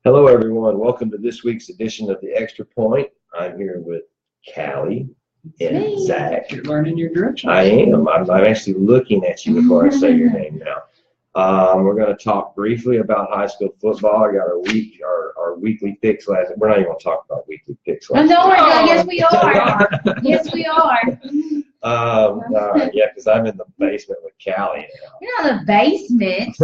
Hello, everyone. Welcome to this week's edition of the Extra Point. I'm here with Callie and Zach. You're learning your direction. I am. I'm actually looking at you before I say your name now. We're going to talk briefly about high school football. I got our weekly picks last. We're not even going to talk about weekly picks last. No, we're not. Yes, we are. Yes, we are. All right, yeah, because I'm in the basement with Callie now. You're not in the basement.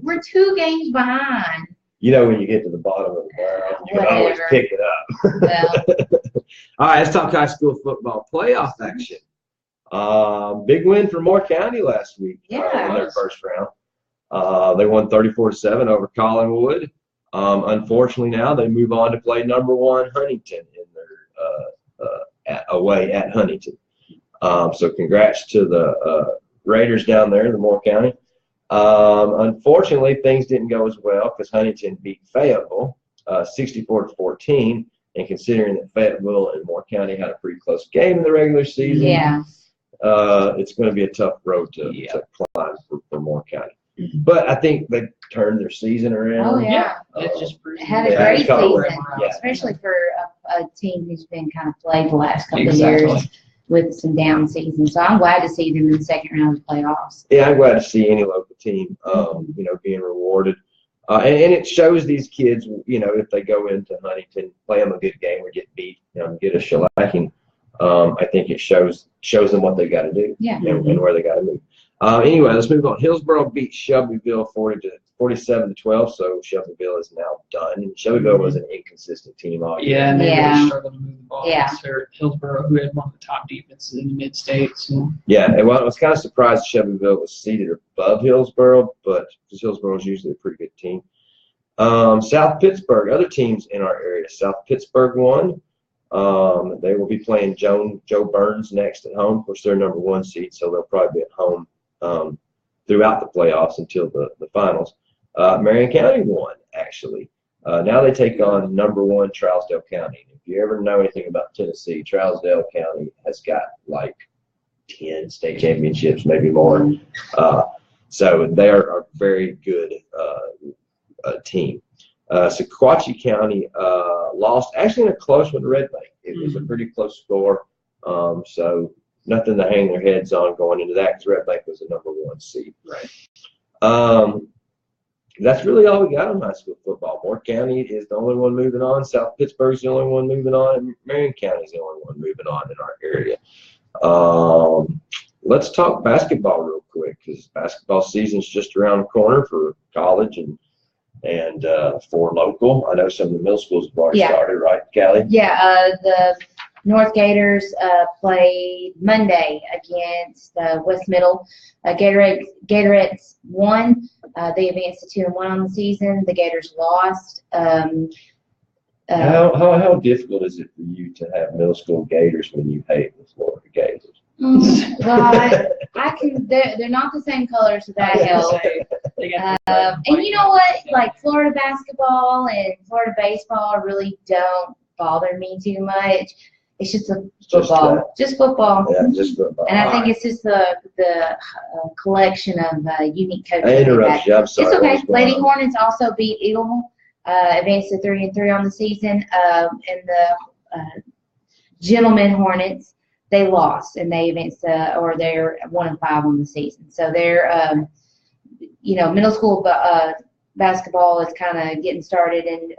We're 2 games behind. You know, when you get to the bottom of the barrel, you can always pick it up. Well. All right, let's talk high school football playoff action. Big win for Moore County last week in their first round. They won 34-7 over Collinwood. Unfortunately, now they move on to play number 1 Huntington in their away at Huntington. So congrats to the Raiders down there in the Moore County. Unfortunately, things didn't go as well because Huntington beat Fayetteville 64-14. And considering that Fayetteville and Moore County had a pretty close game in the regular season, it's going to be a tough road to climb for Moore County. But I think they turned their season around. Oh, yeah. It's just had a great season, especially for a team who's been kind of played the last couple of years with some down seasons. So I'm glad to see them in the second round of the playoffs. Yeah, I'm glad to see any local team, being rewarded. And it shows these kids, if they go into Huntington, play them a good game or get beat, get a shellacking, I think it shows them what they got to do and where they got to move. Anyway, let's move on. Hillsboro beat Shelbyville 47-12, so Shelbyville is now done. And Shelbyville was an inconsistent team all year. Yeah, and they really struggled to move the ball against Hillsboro, who had one of the top defenses in the mid-state. So. Yeah, and I was kind of surprised Shelbyville was seated above Hillsboro, but because Hillsboro is usually a pretty good team. South Pittsburgh, other teams in our area. South Pittsburgh won. They will be playing Joe Burns next at home. Of course, they're number 1 seed, so they'll probably be at home throughout the playoffs until the finals. Marion County won, actually. Now they take on number 1 Trousdale County. If you ever know anything about Tennessee, Trousdale County has got like 10 state championships, maybe more. So they are a very good team. Sequatchie County lost, actually in a close one to Red Bank. It was a pretty close score. So nothing to hang their heads on going into that because Red Bank was the number 1 seed. Right. That's really all we got on high school football. Moore County is the only one moving on. South Pittsburgh's the only one moving on. And Marion County is the only one moving on in our area. Let's talk basketball real quick because basketball season's just around the corner for college and for local. I know some of the middle schools have already started, right, Callie? Yeah, the North Gators played Monday against West Middle. Gatorettes won. They advanced to 2-1 on the season. The Gators lost. How difficult is it for you to have middle school Gators when you hate the Florida Gators? Well, I can. They're not the same color, so that helps. And you know what? Like Florida basketball and Florida baseball really don't bother me too much. It's just football. Just football. Yeah, just football. And I think it's just the collection of unique coaches. I interrupt you. I'm sorry. It's okay. Lady Hornets also beat Eagle, advanced to 3-3 on the season. And the Gentlemen Hornets, they lost and they advanced or they're 1-5 on the season. So they're, middle school basketball is kind of getting started, and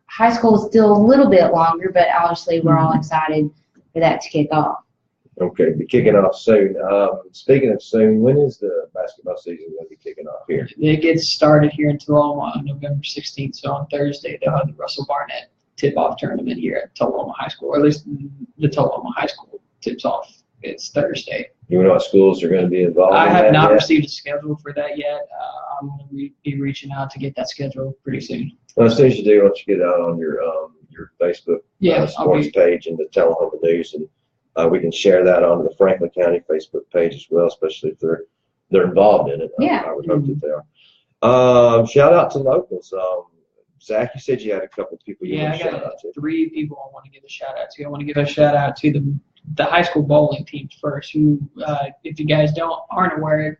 high school is still a little bit longer, but obviously we're all excited for that to kick off. Okay, be kicking off soon. Speaking of soon, when is the basketball season going to be kicking off here? It gets started here in Tullahoma on November 16th. So on Thursday, they'll have the Russell Barnett tip-off tournament here at Tullahoma High School, or at least the Tullahoma High School tips off. It's Thursday. You know what schools are going to be involved I in have that not yet? received a schedule for that yet. I'm going to be reaching out to get that schedule pretty soon. Well, as soon as you do, why don't you get out on your Facebook sports page and the Tullahoma News, and we can share that onto the Franklin County Facebook page as well, especially if they're involved in it. I would hope that they are. Shout out to locals. Zach, you said you had a couple of people you want to shout out to. 3 people I want to give a shout out to. I want to give a shout out to the high school bowling teams first, who, if you guys aren't aware,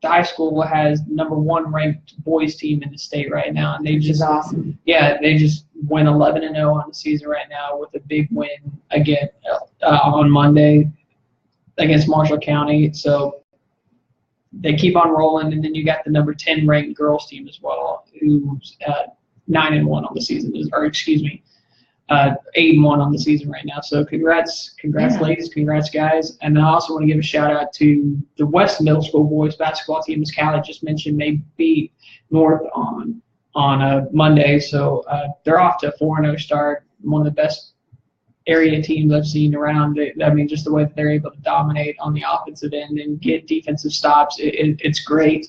the high school has #1 ranked boys team in the state right now, and they Which is just awesome. they just went 11-0 on the season right now with a big win again on Monday against Marshall County. So they keep on rolling, and then you got the #10 ranked girls team as well, who's 9-1 on the season, 8-1 on the season right now. So congrats, ladies, congrats, guys. And I also want to give a shout out to the West Middle School boys basketball team, as Callie just mentioned. They beat North on Monday, so they're off to a 4-0 start. One of the best area teams I've seen around. I mean, just the way that they're able to dominate on the offensive end and get defensive stops, it's great.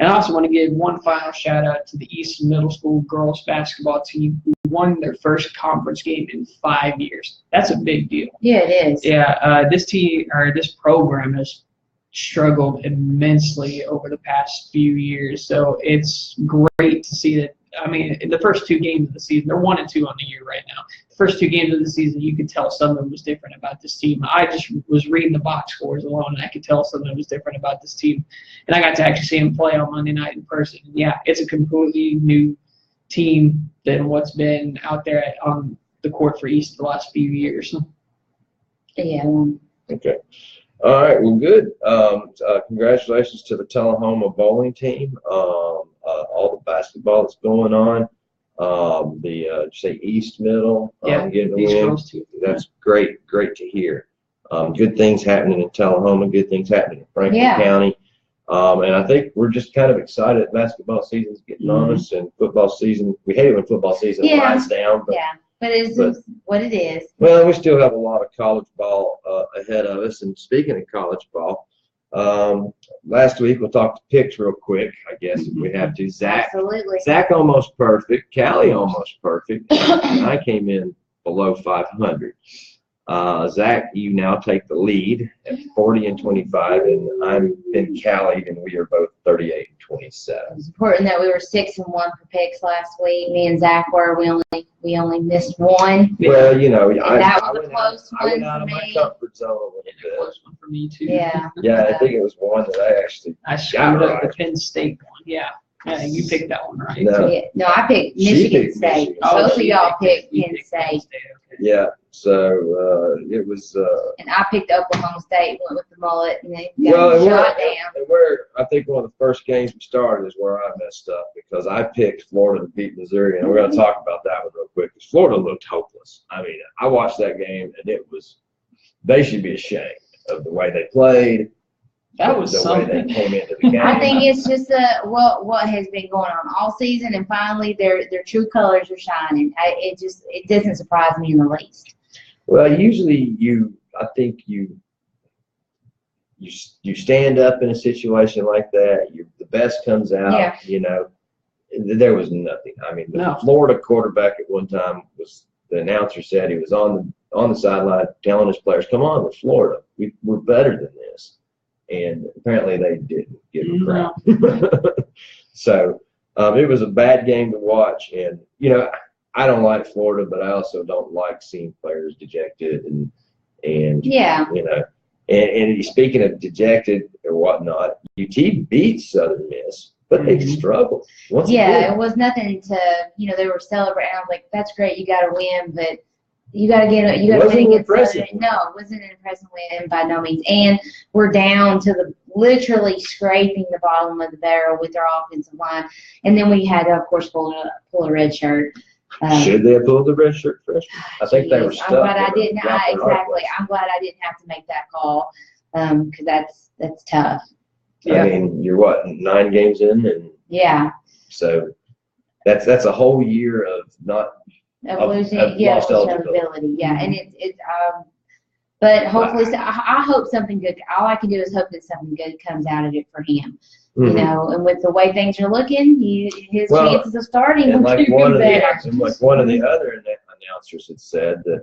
And I also want to give one final shout out to the East Middle School girls basketball team who won their first conference game in 5 years. That's a big deal. Yeah, it is. Yeah, this program has struggled immensely over the past few years. So it's great to see that. I mean, in the first 2 games of the season, they're 1-2 on the year right now. The first 2 games of the season, you could tell something was different about this team. I just was reading the box scores alone, and I could tell something was different about this team. And I got to actually see them play on Monday night in person. And yeah, it's a completely new team than what's been out there on the court for East the last few years. Yeah. Okay. All right. Well, good. Congratulations to the Tullahoma bowling team. All the basketball that's going on. East Middle. Getting the win. That's great. Great to hear. Good things happening in Tullahoma. Good things happening in Franklin County. And I think we're just kind of excited that basketball season's getting on us, and football season. We hate it when football season winds down. But it's what it is. Well, we still have a lot of college ball ahead of us. And speaking of college ball, last week we'll talk to picks real quick, I guess, if we have to. Absolutely. Zach almost perfect. Callie almost perfect. And I came in below 500. Zach, you now take the lead at 40-25, and I'm in Callie, and we are both 38-27. It's important that we were 6-1 for picks last week. Me and Zach were. We only missed one. Well, you know, I went out of my comfort zone a little bit. It was one for me too. Yeah. Yeah, I think it was one that I screwed up right. the Penn State one. Yeah, you picked that one right. No, I picked Michigan State. Both of y'all picked Penn State. Yeah, so it was. And I picked Oklahoma State, went with the mullet, and then got shot down. I think one of the first games we started is where I messed up because I picked Florida to beat Missouri, and we're going to talk about that one real quick because Florida looked hopeless. I mean, I watched that game, and they should be ashamed of the way they played. That was the something. way they came into the game. I think it's just what has been going on all season, and finally their true colors are shining. It doesn't surprise me in the least. Well, usually I think you stand up in a situation like that. The best comes out. Yeah. You know, there was nothing. I mean, the Florida quarterback at one time the announcer said he was on the sideline telling his players, "Come on, we're Florida. We're better than this." And apparently they didn't give a crap. So it was a bad game to watch. And, you know, I don't like Florida, but I also don't like seeing players dejected and you know. And speaking of dejected or whatnot, UT beat Southern Miss, but they struggled. It was nothing to, they were celebrating. I was like, that's great, you got to win, but you got to win against Southern. No, it wasn't an impressive win by no means. And we're down to literally scraping the bottom of the barrel with our offensive line. And then we had to, of course, pull a red shirt. Should they have pulled the red shirt freshman? I think they were stuck. I'm glad I didn't. Exactly. I'm glad I didn't have to make that call because that's tough. Yeah. I mean, you're 9 games in, and so that's a whole year of not. Of losing eligibility. Yeah, and but hopefully, I hope something good. All I can do is hope that something good comes out of it for him. You know, and with the way things are looking, his chances of starting and will like be one better. One of the other announcers had said that,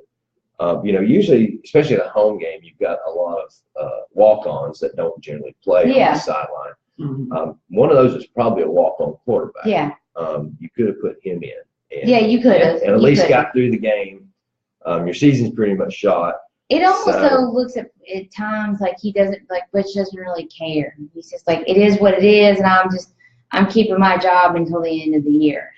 usually, especially at a home game, you've got a lot of walk-ons that don't generally play on the sideline. One of those is probably a walk-on quarterback. Yeah. You could have put him in. You could have. And at least got through the game. Your season's pretty much shot. It almost So- though looks at times like he doesn't, like Butch doesn't really care. He's just like, it is what it is, and I'm keeping my job until the end of the year.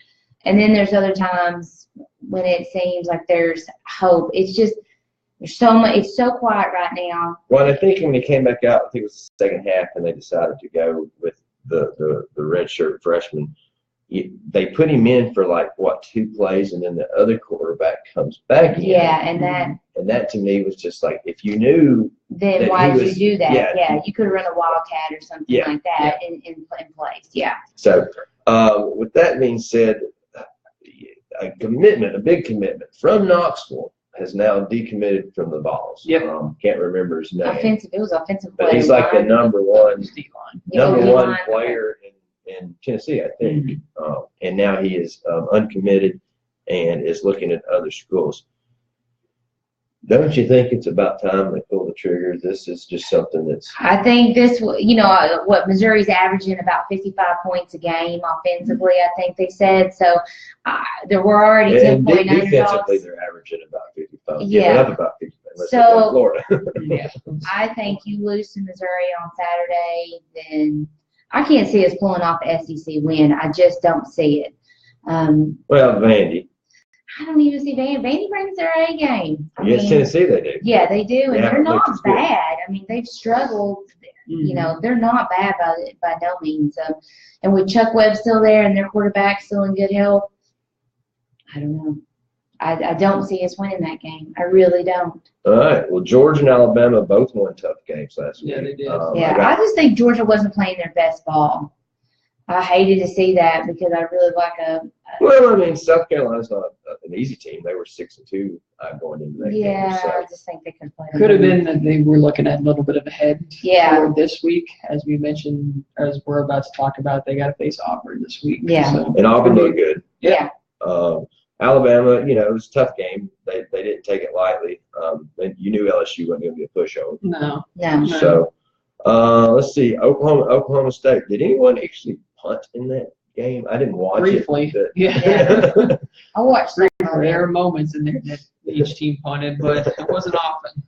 And then there's other times when it seems like there's hope. It's just, there's so much, it's so quiet right now. Well, and I think when they came back out, I think it was the second half, and they decided to go with the redshirt freshman. They put him in for 2 plays, and then the other quarterback comes back in. Yeah, And that to me was just like, if you knew. then That why he did was- you do that? yeah. Yeah, you could have run a wildcat or something Yeah, like that in place. Yeah. So, with that being said, a big commitment from Knoxville has now decommitted from the Vols. Yep. Can't remember his name. It was offensive But play. he's like the number one D-line. Yeah, number O-line. one player in Tennessee, I think. And now he is uncommitted and is looking at other schools. Don't you think it's about time they pull the trigger? This is just something that's. I think what Missouri's averaging about 55 points a game offensively, I think they said. So there were already 10-point Defensively, underdogs. they're averaging about 55. Yeah. Giving up about 55. Unless So- they're playing Florida. Yeah. I think you lose to Missouri on Saturday, then I can't see us pulling off the SEC win. I just don't see it. Well, Vandy. I don't even see Vandy brings their A game. I Against mean, Tennessee, they do. yeah, they do, and Yeah, they're look, not it's good. bad. I mean, they've struggled. You know, they're not bad by no means. And with Chuck Webb still there and their quarterback still in good health, I don't know. I don't see us winning that game. I really don't. All right. Well, Georgia and Alabama both won tough games last week. Yeah, they did. Yeah, I just think Georgia wasn't playing their best ball. I hated to see that because I really like Well, I mean, South Carolina's not an easy team. They were 6-2 going into that yeah, game. I just think they could play. Could have been that they were looking at a little bit of a head Yeah. for this week, as we mentioned, as we're about to talk about. They got to face Auburn this week. Yeah. So, And Auburn looked good. Yeah. Alabama, it was a tough game. They didn't take it lightly. You knew LSU wasn't going to be a pushover. no. No. So, let's see. Oklahoma State. Did anyone actually punt in that game? I didn't watch Briefly. it. Yeah. I watched that. There are moments in there that each team punted, but it wasn't often.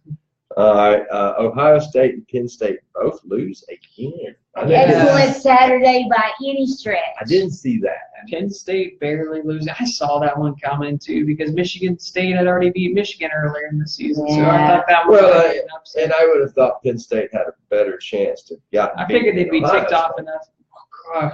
All right. Ohio State and Penn State both lose again. Excellent Saturday by any stretch. I didn't see that. Penn State barely losing. I saw that one coming too because Michigan State had already beat Michigan earlier in the season, so I Yeah. thought that was Well, an upset. And I would have thought Penn State had a better chance to get. I figured they'd be ticked off enough.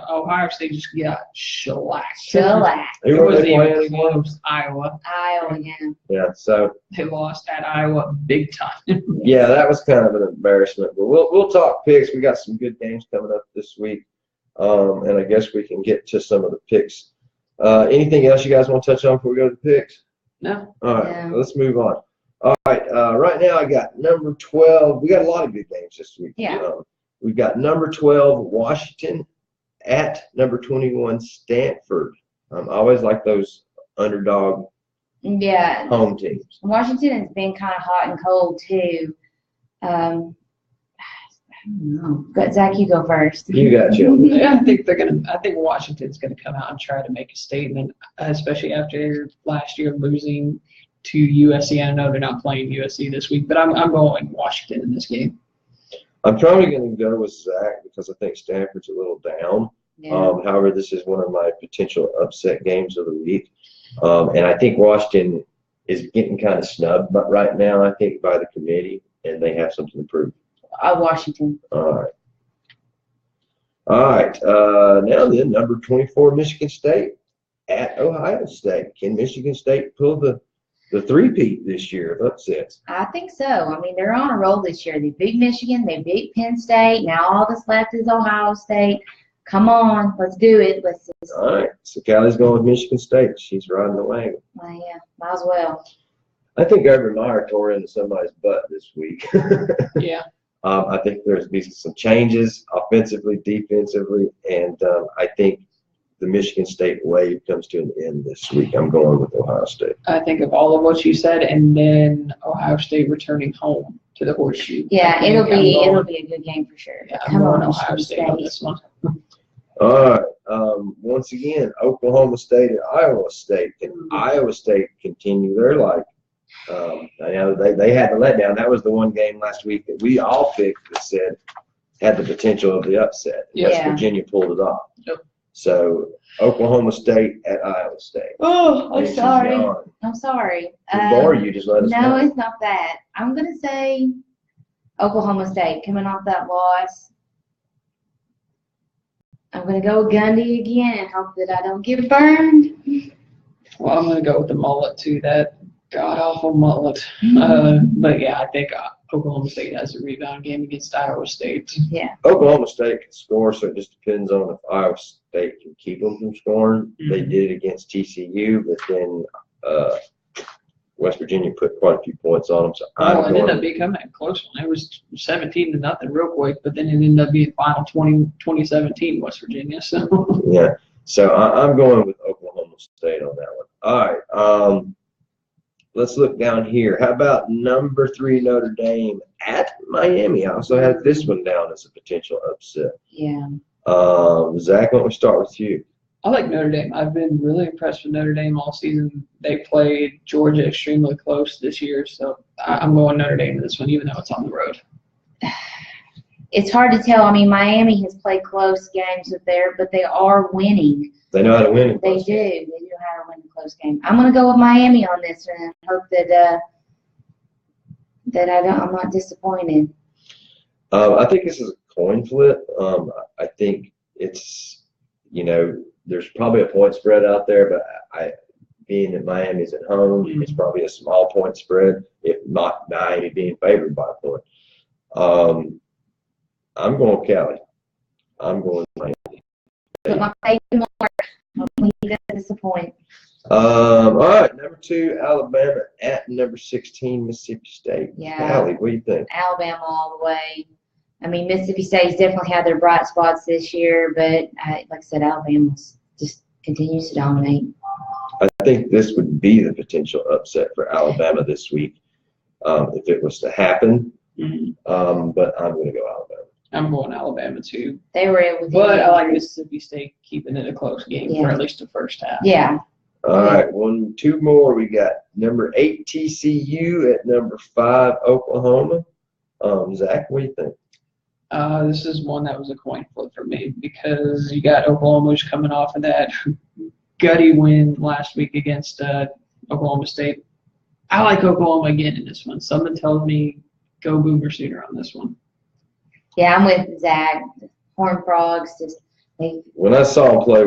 Ohio State just got shellacked. Shellacked. Who It were wasn't they even playing again? close. Iowa. Iowa, yeah. Yeah, so They lost at Iowa big time. yeah, that was kind of an embarrassment. But we'll talk picks. We got some good games coming up this week, and I guess we can get to some of the picks. Anything else you guys want to touch on before we go to the picks? No. All right, Yeah. let's move on. All right, right now I got number 12. We got a lot of good games this week. Yeah. We've got number 12 Washington at number 21 Stanford. I always like those underdog Yeah. home teams. Washington has been kind of hot and cold too. I don't know. But Zach, you go first. You got you. Yeah, I think Washington's gonna come out and try to make a statement, especially after last year losing to USC. I know they're not playing USC this week, but I'm going Washington in this game. I'm probably going to go with Zach because I think Stanford's a little down. Yeah. However, this is one of my potential upset games of the week. And I think Washington is getting kind of snubbed but right now, I think, by the committee, and they have something to prove. Washington. All right. All right. Now then, number 24, Michigan State at Ohio State. Can Michigan State pull the three-peat this year of upsets? I think so. I mean, they're on a roll this year. They beat Michigan. They beat Penn State. Now all that's left is Ohio State. Come on, let's do it. Let's just, All right. So Callie's going with Michigan State. She's riding the wagon. yeah, might as well. I think Urban Meyer tore into somebody's butt this week. Yeah. I think there's be some changes offensively, defensively, and I think the Michigan State wave comes to an end this week. I'm going with Ohio State. I think of all of what you said, and then Ohio State returning home to the Horseshoe. Yeah, I it'll think be a good game for sure. Yeah, I'm Come going on, Ohio Michigan State on State. this one. All right. Once again, Oklahoma State and Iowa State. Can Iowa State continue their I know they had the letdown. That was the one game last week that we all picked that said had the potential of the upset. Yeah. West Virginia pulled it off. Yep. So Oklahoma State at Iowa State. Oh, I'm Nancy's sorry. yawn. I'm sorry. Or you just let us No, know. it's not that. I'm going to say Oklahoma State coming off that loss. I'm going to go with Gundy again and hope that I don't get burned. Well, I'm going to go with the mullet too. That god awful mullet. But yeah, I think Oklahoma State has a rebound game against Iowa State. Yeah. Oklahoma State can score, so it just depends on if Iowa State can keep them from scoring. They did it against TCU, but then West Virginia put quite a few points on them. So It ended up becoming a close one. It was 17-0 real quick, but then it ended up being final 2017 West Virginia. So yeah. So I'm going with Oklahoma State on that one. All right. Let's look down here. How about number 3 Notre Dame at Miami? I also have this one down as a potential upset. Yeah. Zach, why don't we start with you? I like Notre Dame. I've been really impressed with Notre Dame all season. They played Georgia extremely close this year, so I'm going Notre Dame in this one, even though it's on the road. It's hard to tell. I mean, Miami has played close games with but they are winning. They know how to win. They do. They do how to win a close game. I'm going to go with Miami on this one and hope that I'm not disappointed. I think this is a coin flip. I think it's, there's probably a point spread out there, but being that Miami's at home, it's probably a small point spread, if not Miami being favored by a point. I'm going Cali. I'm going Miami. Put my faith in Mark. Hopefully he doesn't disappoint. All right, number 2, Alabama at number 16, Mississippi State. Yeah. Callie, what do you think? Alabama all the way. I mean, Mississippi State's definitely had their bright spots this year, but like I said, Alabama just continues to dominate. I think this would be the potential upset for Alabama this week if it was to happen. But I'm going to go Alabama. I'm going Alabama too. They were able to. But I like Mississippi State keeping it a close game for at least the first half. Yeah. All right, 2 more. We got number 8 TCU at number 5 Oklahoma. Zach, what do you think? This is one that was a coin flip for me because you got Oklahoma who's coming off of that gutty win last week against Oklahoma State. I like Oklahoma again in this one. Something tells me go Boomer Sooner on this one. Yeah, I'm with Zach. Horned Frogs When I saw them play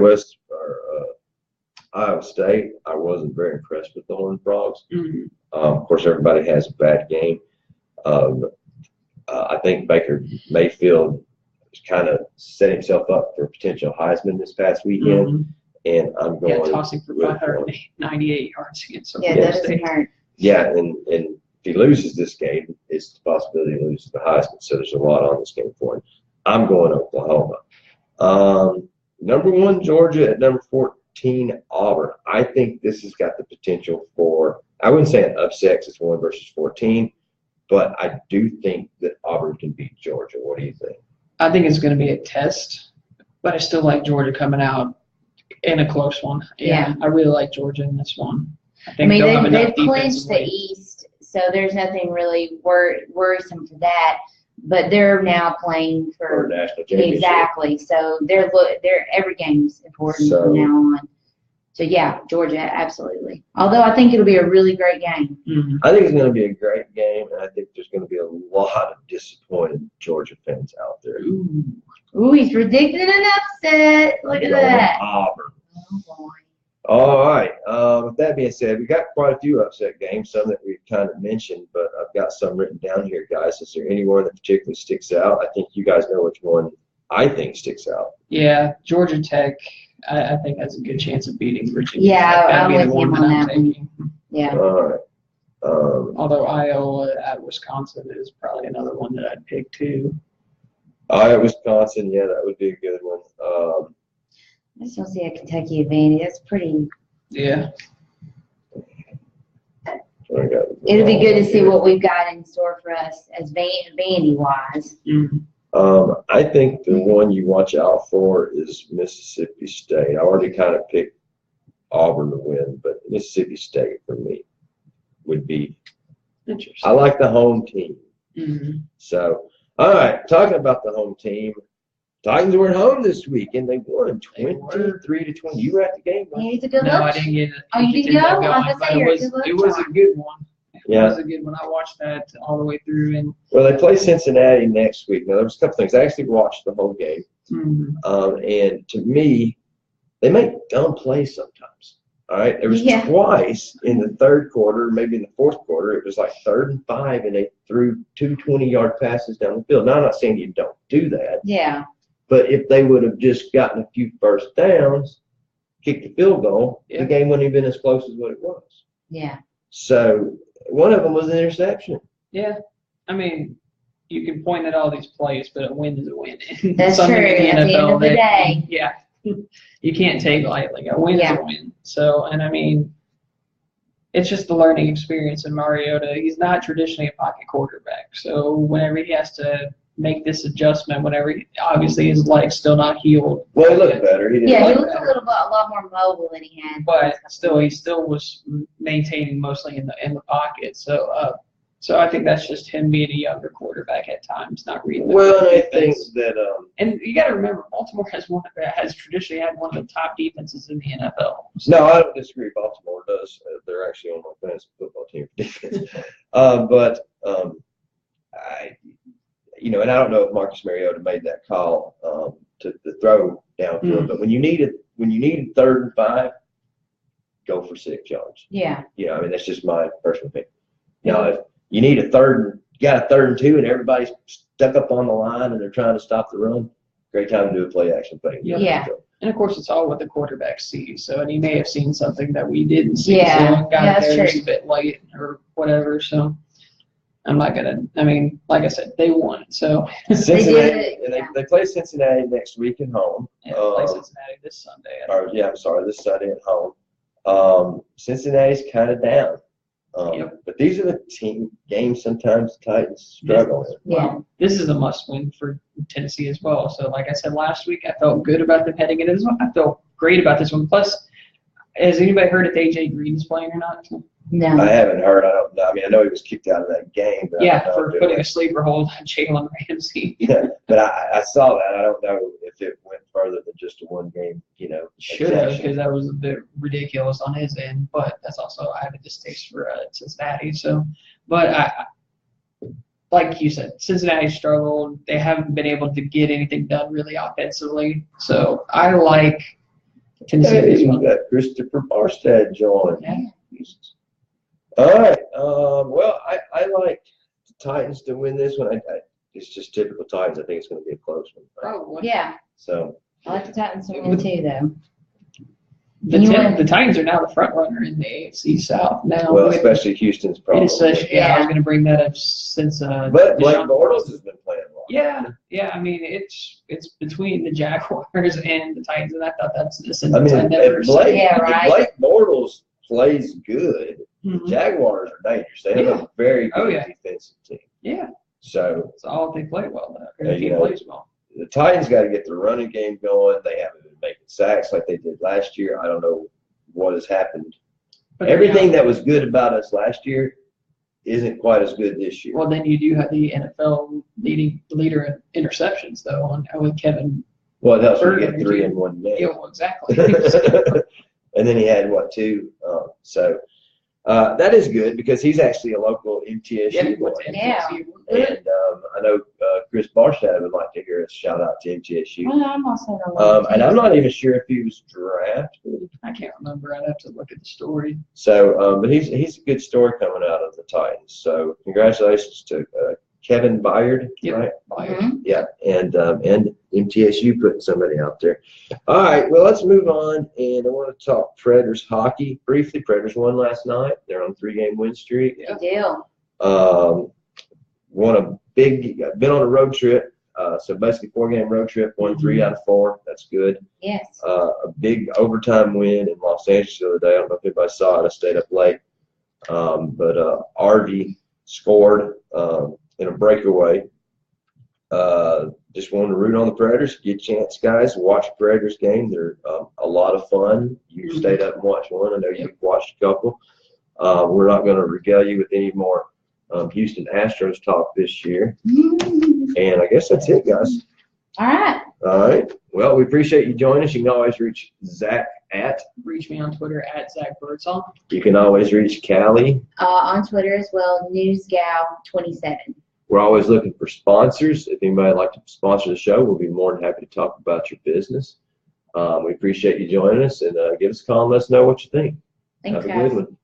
Iowa State, I wasn't very impressed with the Horned Frogs. Of course, everybody has a bad game. I think Baker Mayfield kind of set himself up for a potential Heisman this past weekend, and I'm going. Yeah, tossing for 598 yards against Yeah, Oklahoma that doesn't hurt. Yeah, and if he loses this game, it's the possibility he loses the Heisman. So there's a lot on this game for him. I'm going Oklahoma. Number 1 Georgia at number 14 Auburn. I think this has got the potential for. I wouldn't say an upset 'cause it's 1 versus 14. But I do think that Auburn can beat Georgia. What do you think? I think it's going to be a test, but I still like Georgia coming out in a close one. Yeah. I really like Georgia in this one. I think they've clinched the East, so there's nothing really worrisome for that. But they're now playing for national championship. Exactly. So they're every game's important from now on. So, yeah, Georgia, absolutely. Although I think it'll be a really great game. I think it's going to be a great game, and I think there's going to be a lot of disappointed Georgia fans out there. Ooh, he's predicting an upset. Look at that. Auburn. Oh, boy. All right. With that being said, we got quite a few upset games, some that we've kind of mentioned, but I've got some written down here, guys. Is there anyone that particularly sticks out? I think you guys know which one I think sticks out. Yeah, Georgia Tech, I think has a good chance of beating Virginia. Yeah, I'm with him on that one. Yeah. All right. Although Iowa at Wisconsin is probably another one that I'd pick too. Iowa, Wisconsin, yeah, that would be a good one. I just don't see a Kentucky advantage. That's pretty. Yeah. It'll be good to see what we've got in store for us as Vandy-wise. I think the one you watch out for is Mississippi State. I already kind of picked Auburn to win, but Mississippi State for me would be. Interesting. I like the home team. Mm-hmm. So, all right, talking about the home team, Titans were at home this week and they won 23-20. You were at the game, right? Yeah, he's a good No, look. I didn't get it. Oh, you didn't go? I was gonna say you're a good It was a good one. Yeah. It was a good one. I watched that all the way through. And Well, they play Cincinnati next week. Now, there was a couple things. I actually watched the whole game. And to me, they make dumb plays sometimes. All right. There was twice in the third quarter, maybe in the fourth quarter, it was like 3rd and 5, and they threw 2 20-yard passes down the field. Now, I'm not saying you don't do that. Yeah. But if they would have just gotten a few first downs, kicked the field goal, the game wouldn't have been as close as what it was. Yeah. So one of them was an interception. Yeah. I mean, you can point at all these plays, but a win is a win. That's true. At the end of the day. Yeah. You can't take lightly. A win is a win. So, and I mean, it's just the learning experience in Mariota. He's not traditionally a pocket quarterback. So whenever he has to make this adjustment, obviously his leg's still not healed. Well, he looked better. He looked a lot more mobile than he had. But still, he still was maintaining mostly in the pocket. So I think that's just him being a younger quarterback at times, not reading. Well, I think that. And you got to remember, Baltimore has traditionally had one of the top defenses in the NFL. So. No, I don't disagree. Baltimore does. They're actually on my fantasy football team for defense. And I don't know if Marcus Mariota made that call to throw downfield, but when you needed 3rd and 5, go for 6 yards. Yeah. I mean, that's just my personal opinion. If you need you got a 3rd and 2, and everybody's stuck up on the line and they're trying to stop the run, great time to do a play action thing. Yeah. And of course, it's all what the quarterback sees. So, and he may have seen something that we didn't see. Yeah. So got there just a bit late or whatever. So. I'm not gonna. I mean, like I said, they won. So Cincinnati. They play Cincinnati next week at home. Yeah, they play Cincinnati this Sunday. This Sunday at home. Cincinnati's kind of down. But these are the team games sometimes the Titans struggle with. Well, this is a must-win for Tennessee as well. So, like I said last week, I felt good about them heading into this one. I felt great about this one. Plus, has anybody heard if AJ Green's playing or not? No. I haven't heard. I don't know. I mean, I know he was kicked out of that game. But for putting a sleeper hold on Jalen Ramsey. But I saw that. I don't know if it went further than just a one game. Should have, because that was a bit ridiculous on his end. But that's also I have a distaste for Cincinnati. So, but like you said, Cincinnati struggled. They haven't been able to get anything done really offensively. So I like Tennessee. Hey, we got Christopher Barstad joined. Yeah. All right. Well, I like the Titans to win this one. It's just typical Titans. I think it's going to be a close one. Oh, yeah. So I like the Titans to win too, though. The Titans are now the front runner in the AFC South now. Well, especially Houston's probably. I was going to bring that up since. But Blake Bortles has been playing well. Yeah. I mean, it's between the Jaguars and the Titans, and I thought that's the sentence I mean, if Blake Bortles plays good, the Jaguars are dangerous. They have a very good defensive team. Yeah. So all they play well. Their team plays well. The Titans got to get the running game going. They haven't been making sacks like they did last year. I don't know what has happened. But everything that was good about us last year isn't quite as good this year. Well, then you do have the NFL leader in interceptions, though, with Kevin. Well, it helps you get 3 in one game. Yeah, well, exactly. And then he had, 2? That is good because he's actually a local MTSU boy. Yeah. And I know Chris Barstad would like to hear us shout out to MTSU. Well, I'm also and I'm not even sure if he was drafted. I can't remember. I'd have to look at the story. So, but he's a good story coming out of the Titans. So, congratulations to Kevin Byard, right? Mm-hmm. Yeah, and MTSU putting somebody out there. All right, well, let's move on, and I want to talk Predators hockey briefly. Predators won last night. They're on a 3-game win streak. Good deal. Been on a road trip, so basically 4-game road trip, won 3 out of 4. That's good. Yes. A big overtime win in Los Angeles the other day. I don't know if anybody saw it. I stayed up late. But RV scored in a breakaway. Just wanted to root on the Predators. Get a chance, guys, to watch Predators game. They're a lot of fun. You stayed up and watched one. I know you've watched a couple. We're not going to regale you with any more Houston Astros talk this year. And I guess that's it, guys. All right. All right. Well, we appreciate you joining us. You can always reach Zach at. Reach me on Twitter at Zach Birdsong. You can always reach Callie. On Twitter as well, NewsGal27. We're always looking for sponsors. If anybody would like to sponsor the show, we'll be more than happy to talk about your business. We appreciate you joining us, and give us a call and let us know what you think. Thanks, Have a guys. good one.